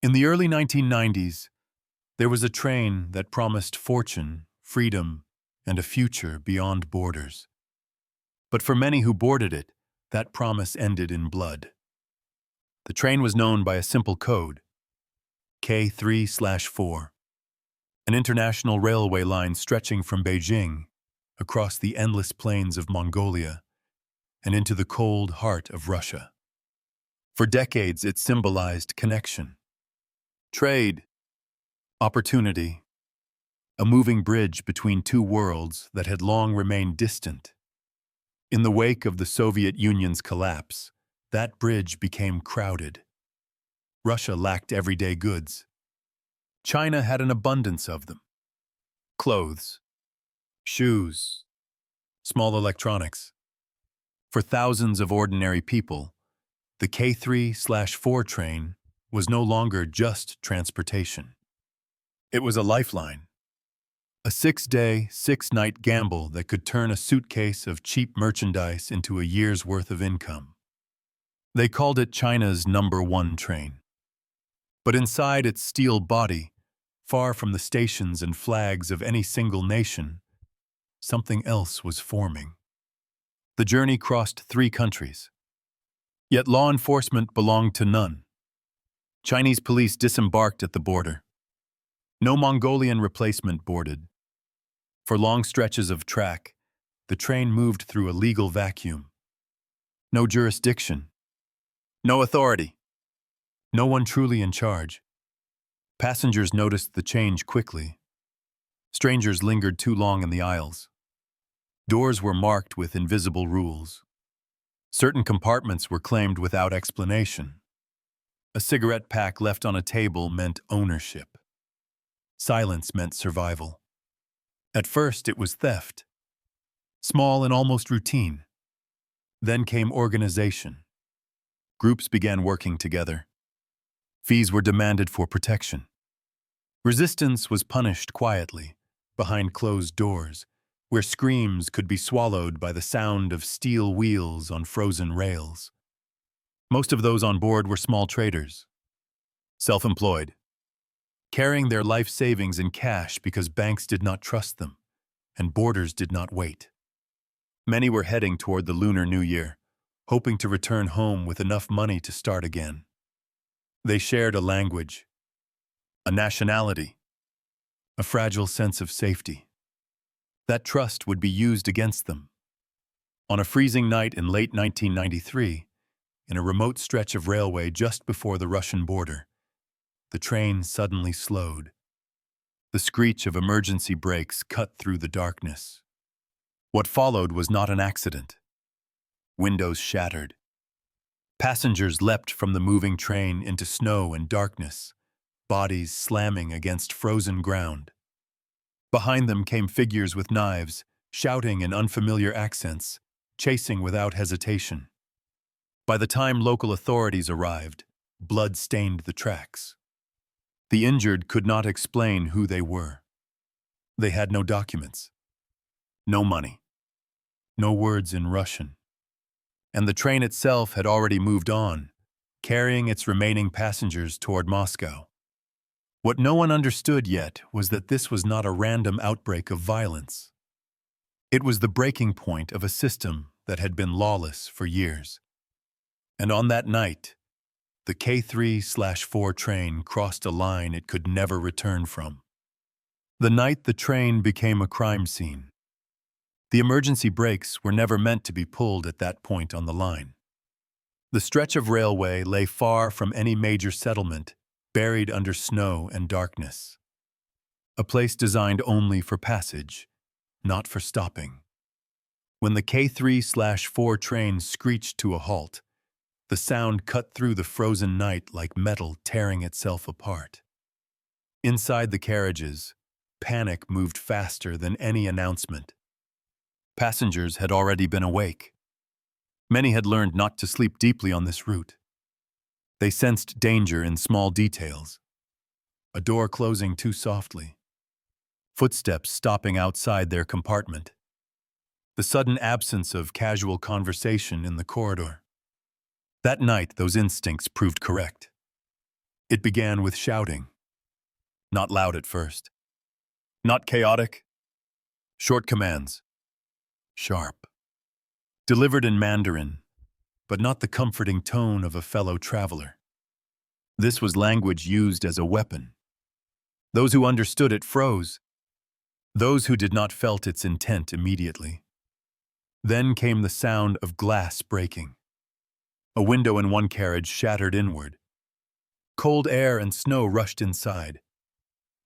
In the early 1990s, there was a train that promised fortune, freedom, and a future beyond borders. But for many who boarded it, that promise ended in blood. The train was known by a simple code, K3/4, an international railway line stretching from Beijing across the endless plains of Mongolia and into the cold heart of Russia. For decades, it symbolized connection, trade, opportunity, a moving bridge between two worlds that had long remained distant. In the wake of the Soviet Union's collapse, that bridge became crowded. Russia lacked everyday goods. China had an abundance of them. Clothes, shoes, small electronics. For thousands of ordinary people, the K3/4 train was no longer just transportation. It was a lifeline. A 6-day, 6-night gamble that could turn a suitcase of cheap merchandise into a year's worth of income. They called it China's #1 train. But inside its steel body, far from the stations and flags of any single nation, something else was forming. The journey crossed 3 countries. Yet law enforcement belonged to none. Chinese police disembarked at the border. No Mongolian replacement boarded. For long stretches of track, the train moved through a legal vacuum. No jurisdiction. No authority. No one truly in charge. Passengers noticed the change quickly. Strangers lingered too long in the aisles. Doors were marked with invisible rules. Certain compartments were claimed without explanation. A cigarette pack left on a table meant ownership. Silence meant survival. At first, it was theft. Small and almost routine. Then came organization. Groups began working together. Fees were demanded for protection. Resistance was punished quietly, behind closed doors, where screams could be swallowed by the sound of steel wheels on frozen rails. Most of those on board were small traders, self-employed, carrying their life savings in cash because banks did not trust them, and borders did not wait. Many were heading toward the Lunar New Year, hoping to return home with enough money to start again. They shared a language, a nationality, a fragile sense of safety. That trust would be used against them. On a freezing night in late 1993, in a remote stretch of railway just before the Russian border, the train suddenly slowed. The screech of emergency brakes cut through the darkness. What followed was not an accident. Windows shattered. Passengers leapt from the moving train into snow and darkness, bodies slamming against frozen ground. Behind them came figures with knives, shouting in unfamiliar accents, chasing without hesitation. By the time local authorities arrived, blood stained the tracks. The injured could not explain who they were. They had no documents, no money, no words in Russian. And the train itself had already moved on, carrying its remaining passengers toward Moscow. What no one understood yet was that this was not a random outbreak of violence. It was the breaking point of a system that had been lawless for years. And on that night, the K3/4 train crossed a line it could never return from. The night the train became a crime scene. The emergency brakes were never meant to be pulled at that point on the line. The stretch of railway lay far from any major settlement, buried under snow and darkness. A place designed only for passage, not for stopping. When the K3/4 train screeched to a halt, the sound cut through the frozen night like metal tearing itself apart. Inside the carriages, panic moved faster than any announcement. Passengers had already been awake. Many had learned not to sleep deeply on this route. They sensed danger in small details. A door closing too softly. Footsteps stopping outside their compartment. The sudden absence of casual conversation in the corridor. That night, those instincts proved correct. It began with shouting. Not loud at first. Not chaotic. Short commands. Sharp. Delivered in Mandarin, but not the comforting tone of a fellow traveler. This was language used as a weapon. Those who understood it froze. Those who did not felt its intent immediately. Then came the sound of glass breaking. A window in one carriage shattered inward. Cold air and snow rushed inside.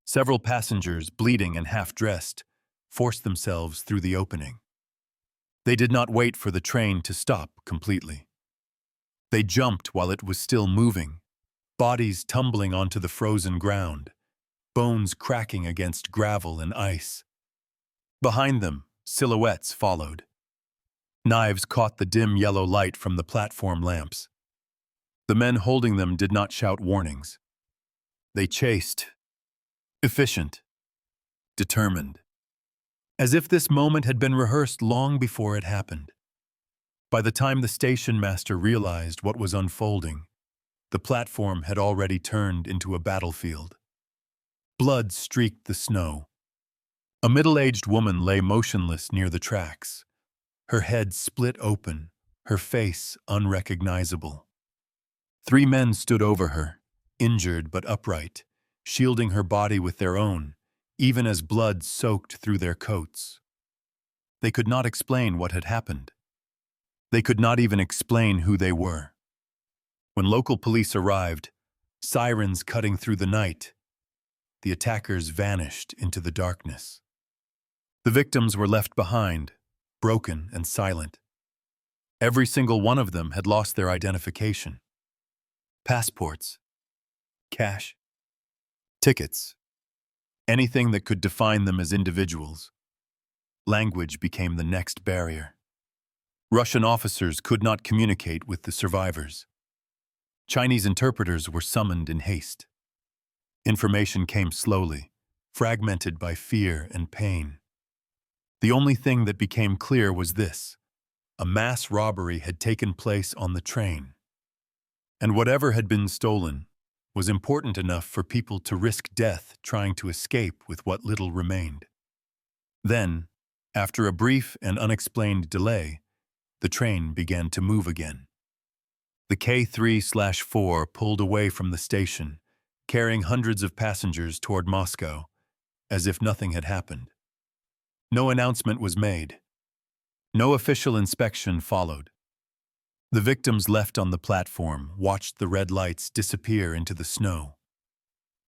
Several passengers, bleeding and half-dressed, forced themselves through the opening. They did not wait for the train to stop completely. They jumped while it was still moving, bodies tumbling onto the frozen ground, bones cracking against gravel and ice. Behind them, silhouettes followed. Knives caught the dim yellow light from the platform lamps. The men holding them did not shout warnings. They chased, efficient, determined, as if this moment had been rehearsed long before it happened. By the time the station master realized what was unfolding, the platform had already turned into a battlefield. Blood streaked the snow. A middle-aged woman lay motionless near the tracks, her head split open, her face unrecognizable. 3 men stood over her, injured but upright, shielding her body with their own, even as blood soaked through their coats. They could not explain what had happened. They could not even explain who they were. When local police arrived, sirens cutting through the night, the attackers vanished into the darkness. The victims were left behind, broken and silent. Every single one of them had lost their identification. Passports, cash, tickets, anything that could define them as individuals. Language became the next barrier. Russian officers could not communicate with the survivors. Chinese interpreters were summoned in haste. Information came slowly, fragmented by fear and pain. The only thing that became clear was this: a mass robbery had taken place on the train. And whatever had been stolen was important enough for people to risk death trying to escape with what little remained. Then, after a brief and unexplained delay, the train began to move again. The K34 pulled away from the station, carrying hundreds of passengers toward Moscow, as if nothing had happened. No announcement was made. No official inspection followed. The victims left on the platform watched the red lights disappear into the snow.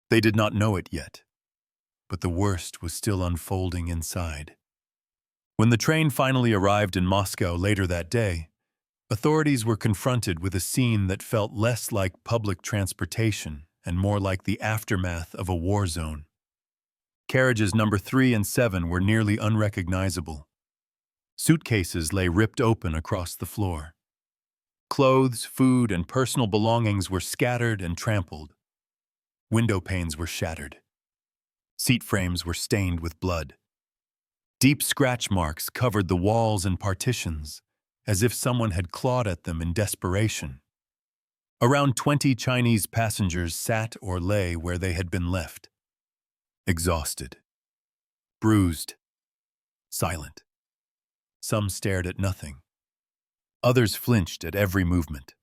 They did not know it yet, but the worst was still unfolding inside. When the train finally arrived in Moscow later that day, authorities were confronted with a scene that felt less like public transportation and more like the aftermath of a war zone. Carriages number 3 and 7 were nearly unrecognizable. Suitcases lay ripped open across the floor. Clothes, food, and personal belongings were scattered and trampled. Window panes were shattered. Seat frames were stained with blood. Deep scratch marks covered the walls and partitions, as if someone had clawed at them in desperation. Around 20 Chinese passengers sat or lay where they had been left. Exhausted, bruised, silent. Some stared at nothing. Others flinched at every movement.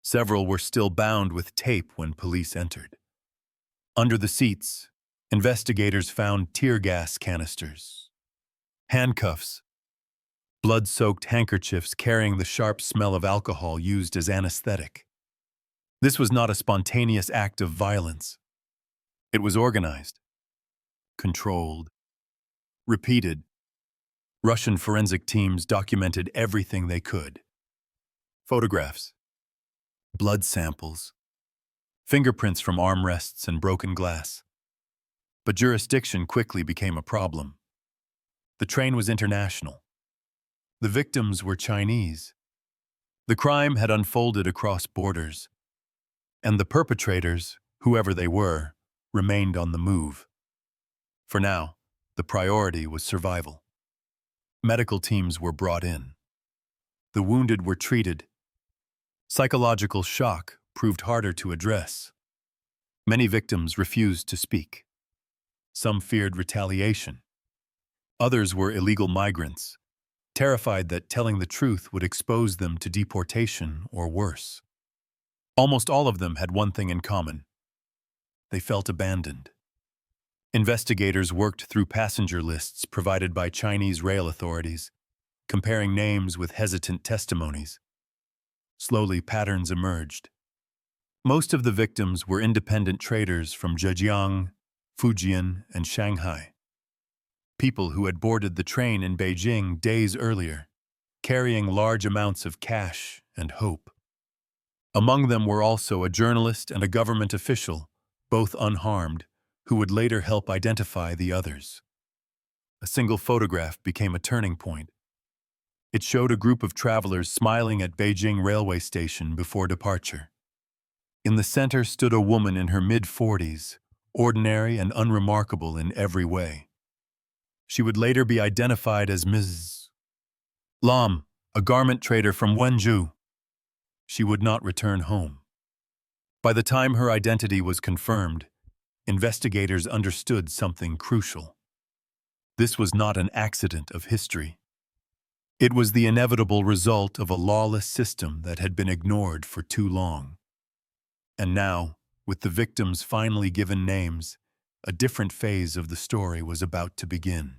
Several were still bound with tape when police entered. Under the seats, investigators found tear gas canisters, handcuffs, blood-soaked handkerchiefs carrying the sharp smell of alcohol used as anesthetic. This was not a spontaneous act of violence. It was organized, controlled, repeated. Russian forensic teams documented everything they could. Photographs, blood samples, fingerprints from armrests and broken glass. But jurisdiction quickly became a problem. The train was international. The victims were Chinese. The crime had unfolded across borders. And the perpetrators, whoever they were, remained on the move. For now, the priority was survival. Medical teams were brought in. The wounded were treated. Psychological shock proved harder to address. Many victims refused to speak. Some feared retaliation. Others were illegal migrants, terrified that telling the truth would expose them to deportation or worse. Almost all of them had one thing in common. They felt abandoned. Investigators worked through passenger lists provided by Chinese rail authorities, comparing names with hesitant testimonies. Slowly, patterns emerged. Most of the victims were independent traders from Zhejiang, Fujian, and Shanghai. People who had boarded the train in Beijing days earlier, carrying large amounts of cash and hope. Among them were also a journalist and a government official, both unharmed, who would later help identify the others. A single photograph became a turning point. It showed a group of travelers smiling at Beijing railway station before departure. In the center stood a woman in her mid-40s, ordinary and unremarkable in every way. She would later be identified as Ms. Lam, a garment trader from Wenzhou. She would not return home. By the time her identity was confirmed, investigators understood something crucial. This was not an accident of history. It was the inevitable result of a lawless system that had been ignored for too long. And now, with the victims finally given names, a different phase of the story was about to begin.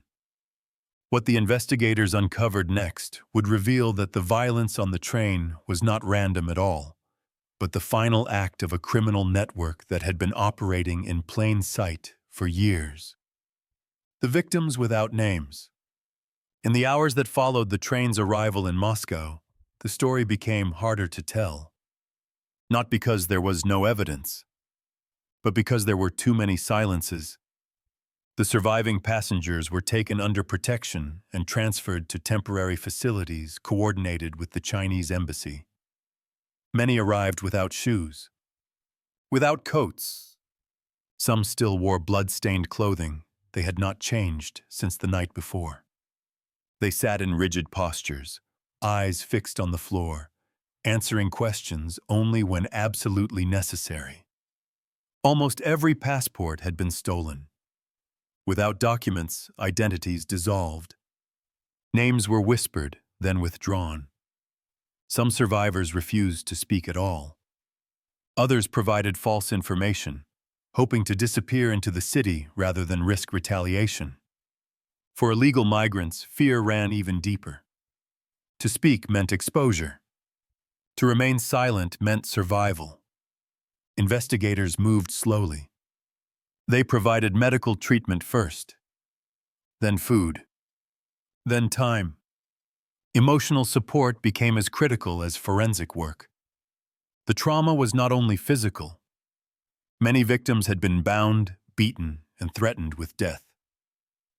What the investigators uncovered next would reveal that the violence on the train was not random at all, but the final act of a criminal network that had been operating in plain sight for years. The victims without names. In the hours that followed the train's arrival in Moscow, the story became harder to tell. Not because there was no evidence, but because there were too many silences. The surviving passengers were taken under protection and transferred to temporary facilities coordinated with the Chinese embassy. Many arrived without shoes, without coats. Some still wore blood-stained clothing they had not changed since the night before. They sat in rigid postures, eyes fixed on the floor, answering questions only when absolutely necessary. Almost every passport had been stolen. Without documents, identities dissolved. Names were whispered, then withdrawn. Some survivors refused to speak at all. Others provided false information, hoping to disappear into the city rather than risk retaliation. For illegal migrants, fear ran even deeper. To speak meant exposure. To remain silent meant survival. Investigators moved slowly. They provided medical treatment first, then food, then time. Emotional support became as critical as forensic work. The trauma was not only physical. Many victims had been bound, beaten, and threatened with death.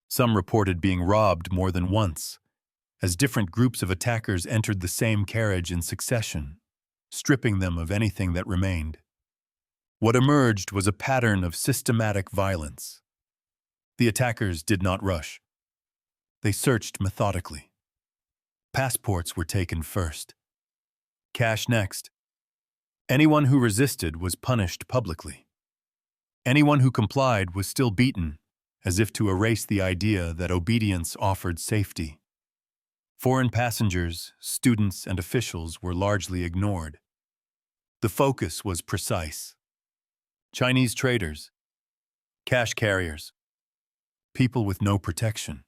Some reported being robbed more than once, as different groups of attackers entered the same carriage in succession, stripping them of anything that remained. What emerged was a pattern of systematic violence. The attackers did not rush. They searched methodically. Passports were taken first. Cash next. Anyone who resisted was punished publicly. Anyone who complied was still beaten, as if to erase the idea that obedience offered safety. Foreign passengers, students, and officials were largely ignored. The focus was precise. Chinese traders, cash carriers, people with no protection.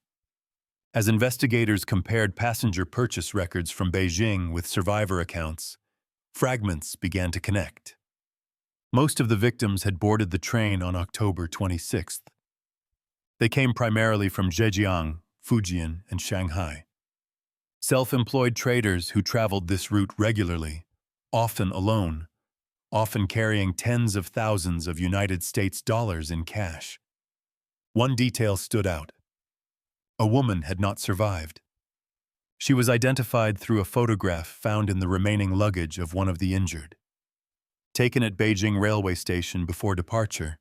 As investigators compared passenger purchase records from Beijing with survivor accounts, fragments began to connect. Most of the victims had boarded the train on October 26th. They came primarily from Zhejiang, Fujian, and Shanghai. Self-employed traders who traveled this route regularly, often alone, often carrying tens of thousands of United States dollars in cash. One detail stood out. A woman had not survived. She was identified through a photograph found in the remaining luggage of one of the injured. Taken at Beijing railway station before departure,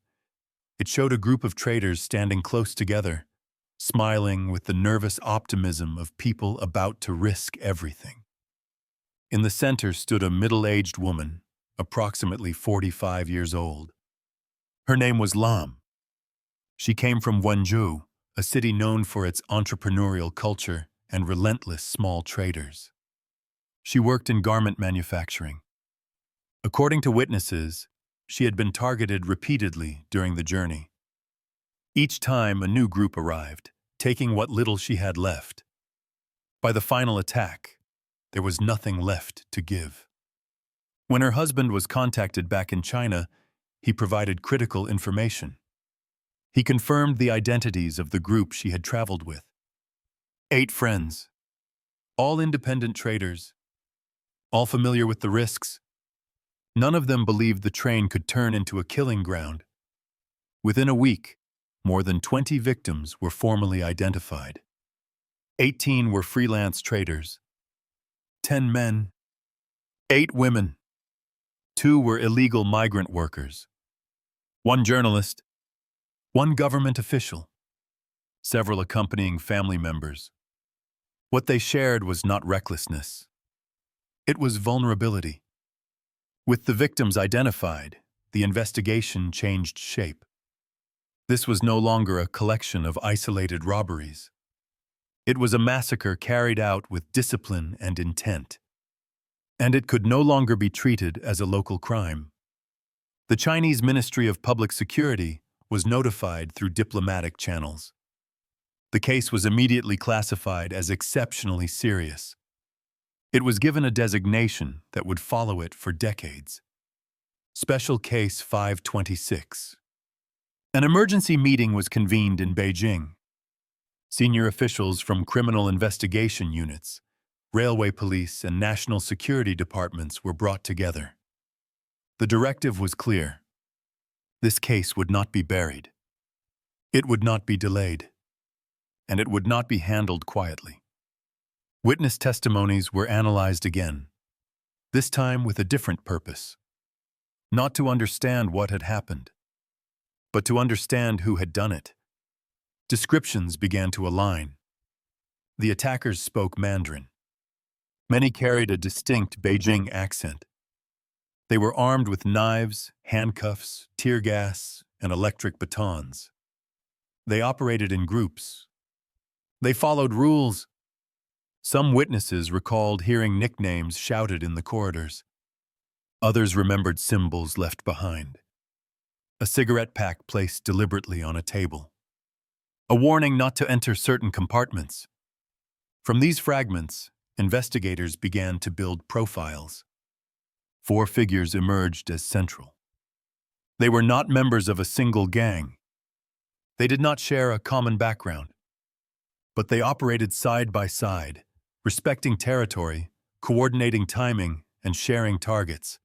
it showed a group of traders standing close together, smiling with the nervous optimism of people about to risk everything. In the center stood a middle-aged woman, approximately 45 years old. Her name was Lam. She came from Wenzhou, a city known for its entrepreneurial culture and relentless small traders. She worked in garment manufacturing. According to witnesses, she had been targeted repeatedly during the journey. Each time a new group arrived, taking what little she had left. By the final attack, there was nothing left to give. When her husband was contacted back in China, he provided critical information. He confirmed the identities of the group she had traveled with. 8 friends, all independent traders, all familiar with the risks. None of them believed the train could turn into a killing ground. Within a week, more than 20 victims were formally identified. 18 were freelance traders. 10 men. 8 women. 2 were illegal migrant workers. 1 journalist. 1 government official. Several accompanying family members. What they shared was not recklessness. It was vulnerability. With the victims identified, the investigation changed shape. This was no longer a collection of isolated robberies. It was a massacre carried out with discipline and intent. And it could no longer be treated as a local crime. The Chinese Ministry of Public Security was notified through diplomatic channels. The case was immediately classified as exceptionally serious. It was given a designation that would follow it for decades. Special Case 526. An emergency meeting was convened in Beijing. Senior officials from criminal investigation units, railway police, and national security departments were brought together. The directive was clear. This case would not be buried. It would not be delayed. And it would not be handled quietly. Witness testimonies were analyzed again, this time with a different purpose. Not to understand what had happened, but to understand who had done it. Descriptions began to align. The attackers spoke Mandarin. Many carried a distinct Beijing accent. They were armed with knives, handcuffs, tear gas, and electric batons. They operated in groups. They followed rules. Some witnesses recalled hearing nicknames shouted in the corridors. Others remembered symbols left behind. A cigarette pack placed deliberately on a table. A warning not to enter certain compartments. From these fragments, investigators began to build profiles. 4 figures emerged as central. They were not members of a single gang. They did not share a common background. But they operated side by side, respecting territory, coordinating timing, and sharing targets.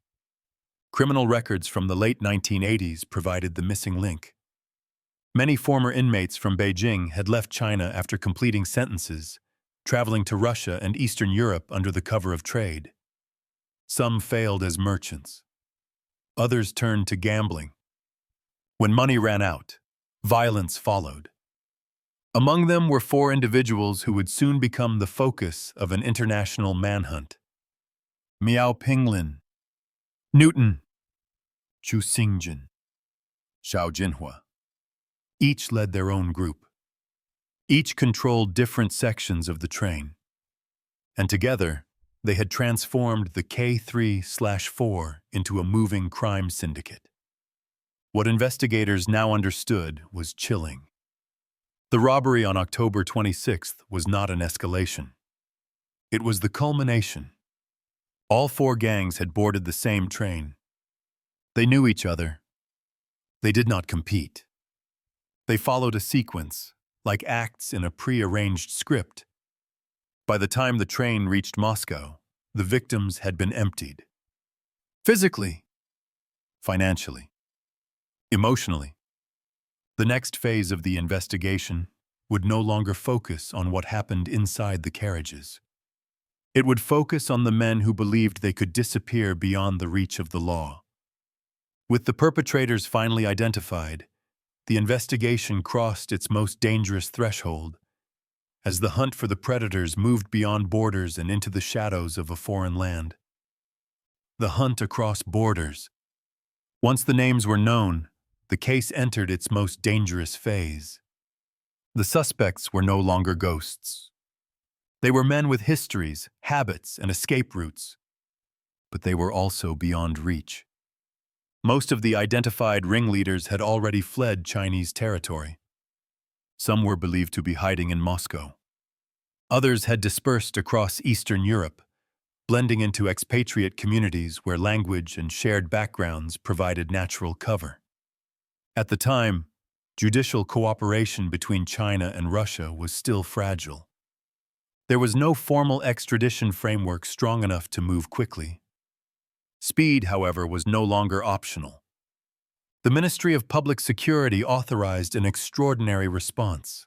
Criminal records from the late 1980s provided the missing link. Many former inmates from Beijing had left China after completing sentences, traveling to Russia and Eastern Europe under the cover of trade. Some failed as merchants. Others turned to gambling. When money ran out, violence followed. Among them were 4 individuals who would soon become the focus of an international manhunt. Miao Pinglin, Newton, Chu Xingjin, Xiao Jinhua. Each led their own group. Each controlled different sections of the train. And together, they had transformed the K34 into a moving crime syndicate. What investigators now understood was chilling. The robbery on October 26th was not an escalation. It was the culmination. All 4 gangs had boarded the same train. They knew each other. They did not compete. They followed a sequence, like acts in a pre-arranged script. By the time the train reached Moscow, the victims had been emptied. Physically, financially, emotionally. The next phase of the investigation would no longer focus on what happened inside the carriages. It would focus on the men who believed they could disappear beyond the reach of the law. With the perpetrators finally identified, the investigation crossed its most dangerous threshold, as the hunt for the predators moved beyond borders and into the shadows of a foreign land. The hunt across borders. Once the names were known, the case entered its most dangerous phase. The suspects were no longer ghosts. They were men with histories, habits, and escape routes, but they were also beyond reach. Most of the identified ringleaders had already fled Chinese territory. Some were believed to be hiding in Moscow. Others had dispersed across Eastern Europe, blending into expatriate communities where language and shared backgrounds provided natural cover. At the time, judicial cooperation between China and Russia was still fragile. There was no formal extradition framework strong enough to move quickly. Speed, however, was no longer optional. The Ministry of Public Security authorized an extraordinary response.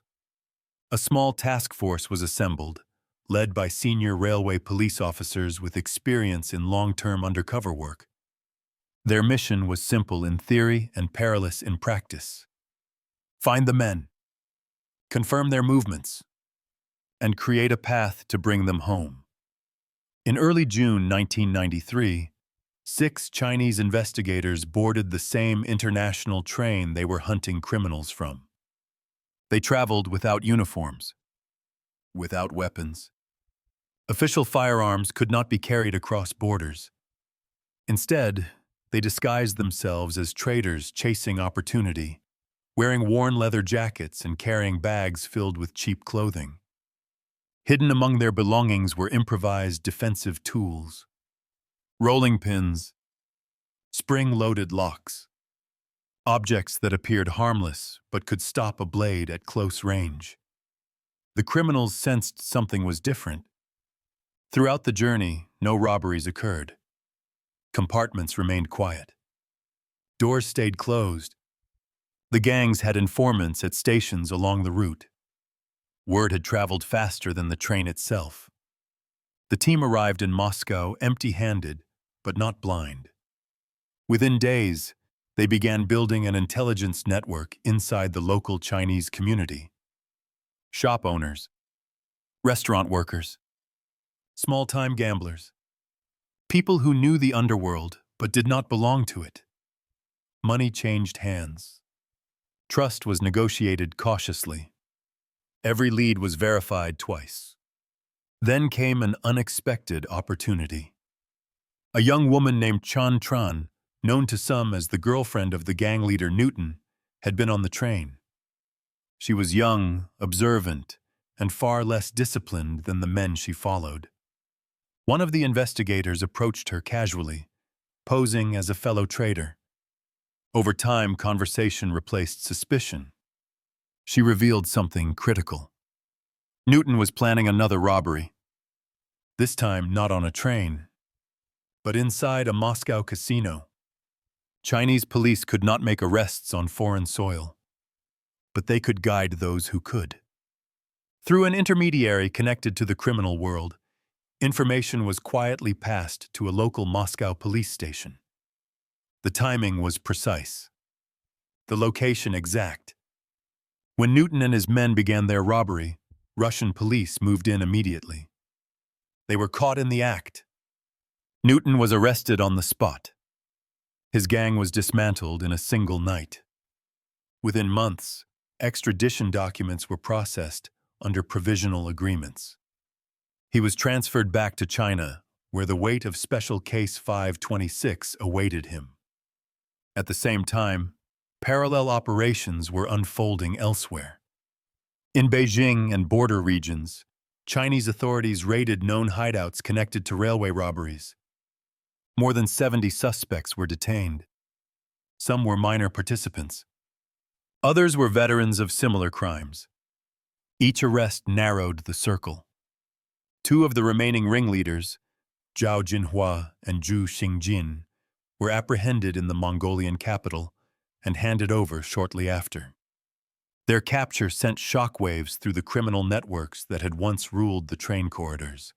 A small task force was assembled, led by senior railway police officers with experience in long-term undercover work. Their mission was simple in theory and perilous in practice. Find the men, confirm their movements, and create a path to bring them home. In early June 1993, 6 Chinese investigators boarded the same international train they were hunting criminals from. They traveled without uniforms, without weapons. Official firearms could not be carried across borders. Instead, they disguised themselves as traders chasing opportunity, wearing worn leather jackets and carrying bags filled with cheap clothing. Hidden among their belongings were improvised defensive tools, rolling pins, spring-loaded locks, objects that appeared harmless but could stop a blade at close range. The criminals sensed something was different. Throughout the journey, no robberies occurred. Compartments remained quiet. Doors stayed closed. The gangs had informants at stations along the route. Word had traveled faster than the train itself. The team arrived in Moscow empty-handed, but not blind. Within days, they began building an intelligence network inside the local Chinese community. Shop owners, restaurant workers, small-time gamblers, people who knew the underworld but did not belong to it. Money changed hands. Trust was negotiated cautiously. Every lead was verified twice. Then came an unexpected opportunity. A young woman named Chan Tran, known to some as the girlfriend of the gang leader Newton, had been on the train. She was young, observant, and far less disciplined than the men she followed. One of the investigators approached her casually, posing as a fellow trader. Over time, conversation replaced suspicion. She revealed something critical. Newton was planning another robbery. This time not on a train, but inside a Moscow casino. Chinese police could not make arrests on foreign soil, but they could guide those who could. Through an intermediary connected to the criminal world, information was quietly passed to a local Moscow police station. The timing was precise. The location exact. When Newton and his men began their robbery, Russian police moved in immediately. They were caught in the act. Newton was arrested on the spot. His gang was dismantled in a single night. Within months, extradition documents were processed under provisional agreements. He was transferred back to China, where the weight of Special Case 526 awaited him. At the same time, parallel operations were unfolding elsewhere. In Beijing and border regions, Chinese authorities raided known hideouts connected to railway robberies. More than 70 suspects were detained. Some were minor participants. Others were veterans of similar crimes. Each arrest narrowed the circle. 2 of the remaining ringleaders, Zhao Jinhua and Zhu Xingjin, were apprehended in the Mongolian capital and handed over shortly after. Their capture sent shockwaves through the criminal networks that had once ruled the train corridors.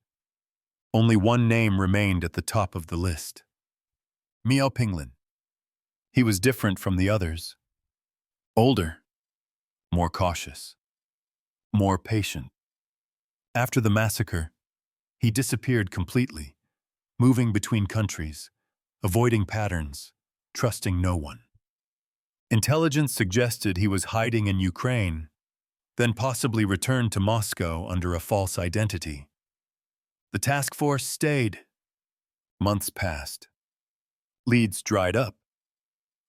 Only one name remained at the top of the list: Miao Pinglin. He was different from the others. Older, more cautious, more patient. After the massacre, he disappeared completely, moving between countries, avoiding patterns, trusting no one. Intelligence suggested he was hiding in Ukraine, then possibly returned to Moscow under a false identity. The task force stayed. Months passed. Leads dried up.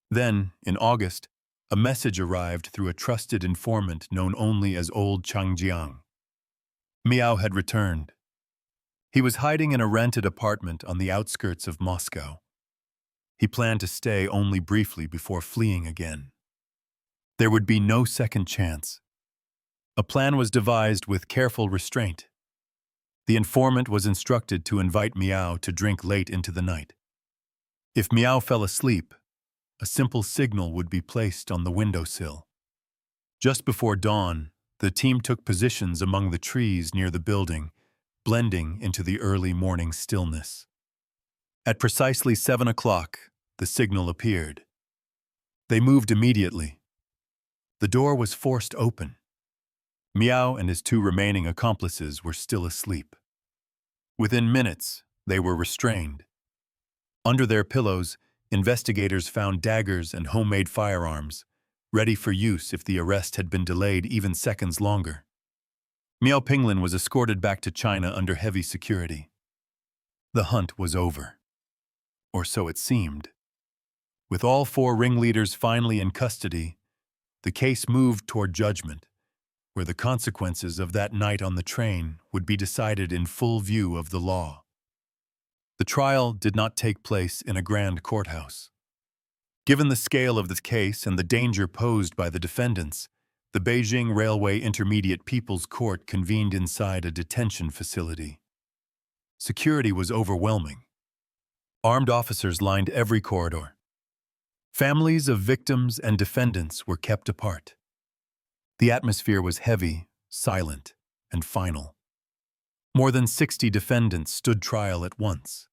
Then, in August, a message arrived through a trusted informant known only as Old Changjiang. Miao had returned. He was hiding in a rented apartment on the outskirts of Moscow. He planned to stay only briefly before fleeing again. There would be no second chance. A plan was devised with careful restraint. The informant was instructed to invite Miao to drink late into the night. If Miao fell asleep, a simple signal would be placed on the windowsill. Just before dawn, the team took positions among the trees near the building, blending into the early morning stillness. At precisely 7 o'clock, the signal appeared. They moved immediately. The door was forced open. Miao and his 2 remaining accomplices were still asleep. Within minutes, they were restrained. Under their pillows, investigators found daggers and homemade firearms, ready for use if the arrest had been delayed even seconds longer. Miao Pinglin was escorted back to China under heavy security. The hunt was over. Or so it seemed. With all 4 ringleaders finally in custody, the case moved toward judgment, where the consequences of that night on the train would be decided in full view of the law. The trial did not take place in a grand courthouse. Given the scale of the case and the danger posed by the defendants, the Beijing Railway Intermediate People's Court convened inside a detention facility. Security was overwhelming. Armed officers lined every corridor. Families of victims and defendants were kept apart. The atmosphere was heavy, silent, and final. More than 60 defendants stood trial at once.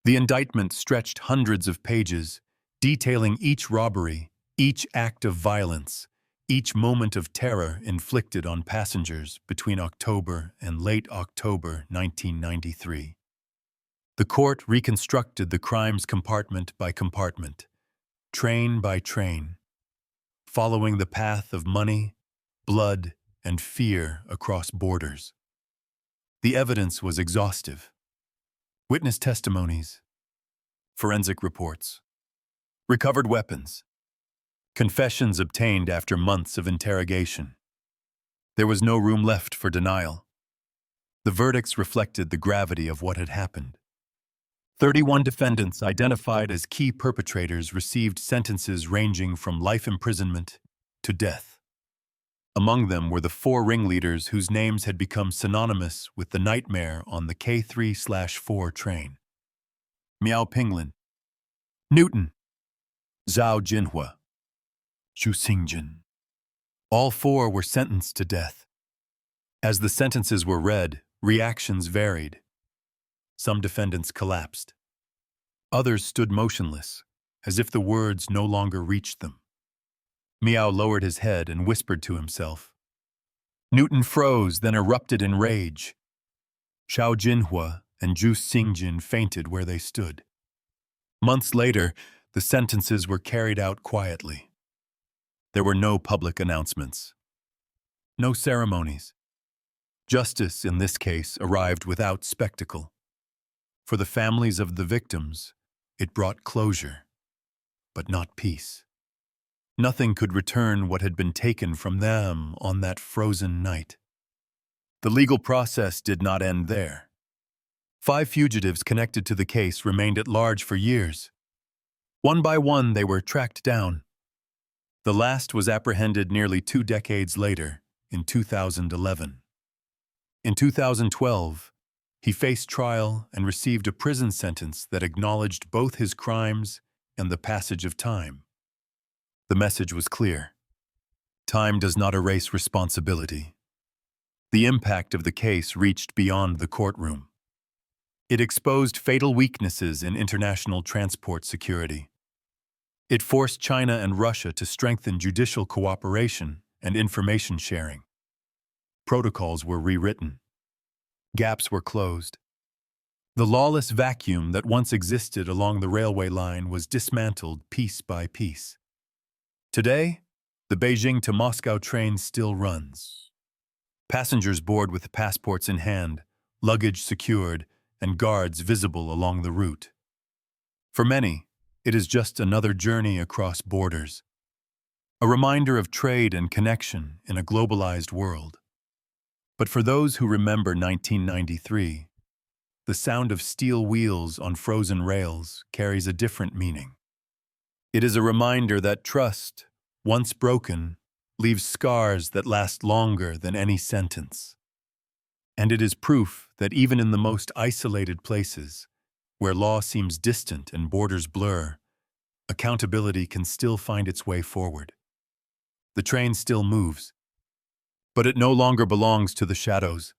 The indictment stretched hundreds of pages, detailing each robbery, each act of violence, each moment of terror inflicted on passengers between October and late October 1993. The court reconstructed the crimes compartment by compartment, train by train, following the path of money, blood, and fear across borders. The evidence was exhaustive. Witness testimonies, forensic reports, recovered weapons, confessions obtained after months of interrogation. There was no room left for denial. The verdicts reflected the gravity of what had happened. 31 defendants identified as key perpetrators received sentences ranging from life imprisonment to death. Among them were the 4 ringleaders whose names had become synonymous with the nightmare on the K3/4 train. Miao Pinglin, Newton, Zhao Jinhua, Zhu Xingjin. All 4 were sentenced to death. As the sentences were read, reactions varied. Some defendants collapsed. Others stood motionless, as if the words no longer reached them. Miao lowered his head and whispered to himself. Newton froze, then erupted in rage. Zhao Jinhua and Zhu Xingjin fainted where they stood. Months later, the sentences were carried out quietly. There were no public announcements. No ceremonies. Justice, in this case, arrived without spectacle. For the families of the victims, it brought closure, but not peace. Nothing could return what had been taken from them on that frozen night. The legal process did not end there. 5 fugitives connected to the case remained at large for years. One by one, they were tracked down. The last was apprehended nearly 2 decades later, in 2011. In 2012, he faced trial and received a prison sentence that acknowledged both his crimes and the passage of time. The message was clear. Time does not erase responsibility. The impact of the case reached beyond the courtroom. It exposed fatal weaknesses in international transport security. It forced China and Russia to strengthen judicial cooperation and information sharing. Protocols were rewritten. Gaps were closed. The lawless vacuum that once existed along the railway line was dismantled piece by piece. Today, the Beijing to Moscow train still runs. Passengers board with passports in hand, luggage secured, and guards visible along the route. For many, it is just another journey across borders, a reminder of trade and connection in a globalized world. But for those who remember 1993, the sound of steel wheels on frozen rails carries a different meaning. It is a reminder that trust, once broken, leaves scars that last longer than any sentence. And it is proof that even in the most isolated places, where law seems distant and borders blur, accountability can still find its way forward. The train still moves, but it no longer belongs to the shadows.